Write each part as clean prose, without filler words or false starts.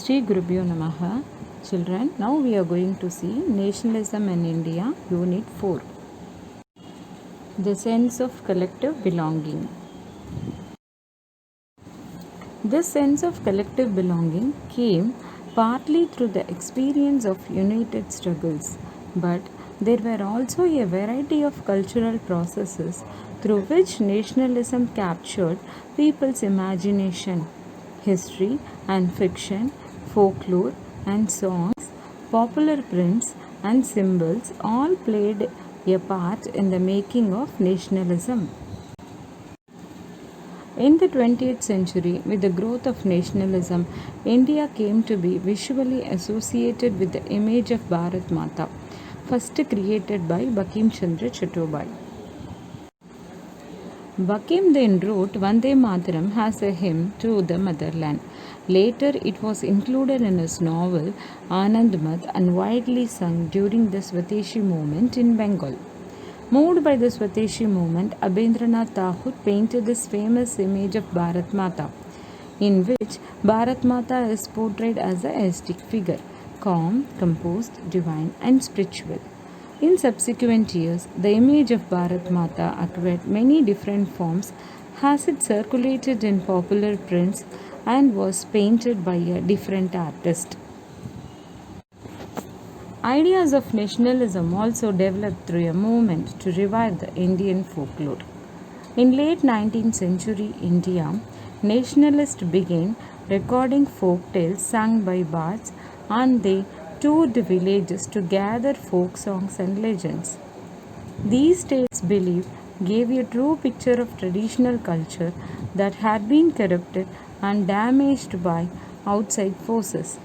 Shri Gurubhyo Namaha. Children, now we are going to see Nationalism in India, Unit 4. The sense of collective belonging. This sense of collective belonging came partly through the experience of united struggles, but there were also a variety of cultural processes through which nationalism captured people's imagination. History and fiction, folklore and songs, popular prints and symbols all played a part in the making of nationalism. In the 20th century, with the growth of nationalism, India came to be visually associated with the image of Bharat Mata, first created by Bankim Chandra Chattopadhyay. Bankim then wrote Vande Mataram as a hymn to the motherland. Later, it was included in his novel Anand Mat and widely sung during the Swadeshi movement in Bengal. Moved by the Swadeshi movement, Abhindranath Tagore painted this famous image of Bharat Mata, in which Bharat Mata is portrayed as a ascetic figure, calm, composed, divine, and spiritual. In subsequent years, the image of Bharat Mata acquired many different forms as it circulated in popular prints and was painted by a different artist. Ideas of nationalism also developed through a movement to revive the Indian folklore. In late 19th century India, nationalists began recording folk tales sung by bards and they toured villages to gather folk songs and legends. These tales believed gave a true picture of traditional culture that had been corrupted and damaged by outside forces.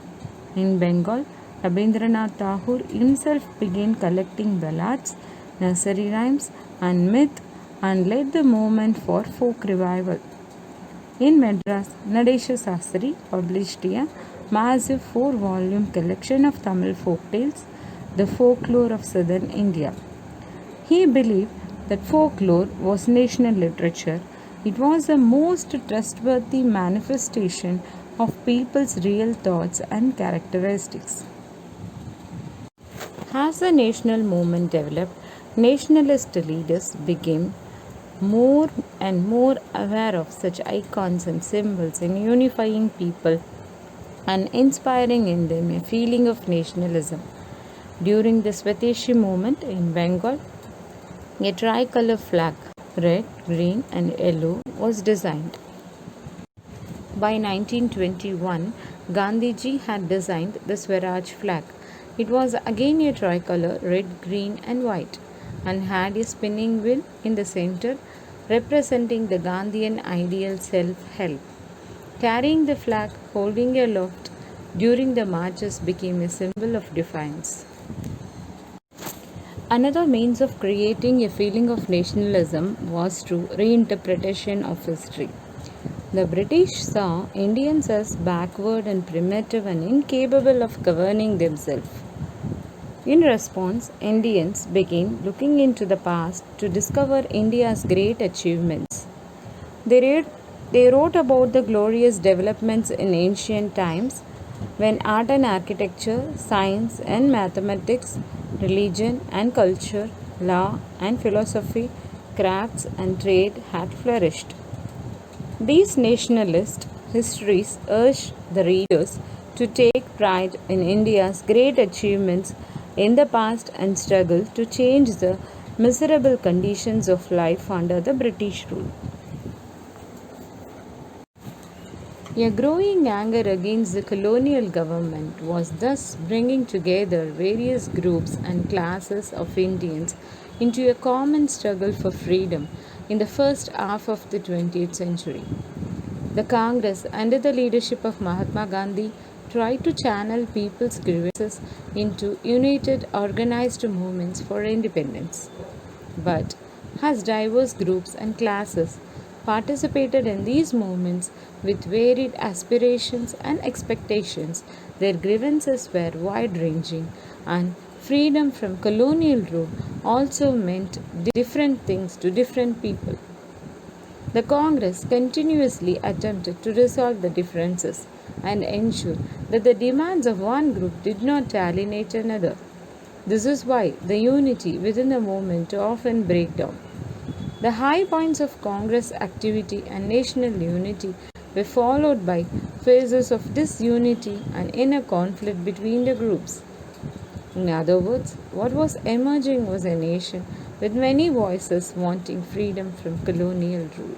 In Bengal, Rabindranath Tagore himself began collecting ballads, nursery rhymes, and myth and led the movement for folk revival. In Madras, Nadesha Sastri published a massive 4-volume collection of Tamil folk tales, The Folklore of Southern India. He believed that folklore was national literature. It was the most trustworthy manifestation of people's real thoughts and characteristics. As the national movement developed, nationalist leaders became more and more aware of such icons and symbols in unifying people and inspiring in them a feeling of nationalism. During the Swadeshi movement in Bengal, a tricolor flag, red, green, and yellow, was designed. By 1921, Gandhiji had designed the Swaraj flag. It was again a tricolor, red, green, and white, and had a spinning wheel in the center representing the Gandhian ideal self-help. Carrying the flag, holding aloft during the marches became a symbol of defiance. Another means of creating a feeling of nationalism was through reinterpretation of history. The British saw Indians as backward and primitive and incapable of governing themselves. In response, Indians began looking into the past to discover India's great achievements. They wrote about the glorious developments in ancient times when art and architecture, science and mathematics, religion and culture, law and philosophy, crafts and trade had flourished. These nationalist histories urged the readers to take pride in India's great achievements in the past and struggle to change the miserable conditions of life under the British rule. A growing anger against the colonial government was thus bringing together various groups and classes of Indians into a common struggle for freedom in the first half of the 20th century. The Congress, under the leadership of Mahatma Gandhi, tried to channel people's grievances into united, organized movements for independence. But as diverse groups and classes participated in these movements with varied aspirations and expectations, their grievances were wide ranging, and freedom from colonial rule also meant different things to different people. The Congress continuously attempted to resolve the differences, and ensure that the demands of one group did not alienate another. This is why the unity within the movement often break down. The high points of Congress activity and national unity were followed by phases of disunity and inner conflict between the groups. In other words, what was emerging was a nation with many voices wanting freedom from colonial rule.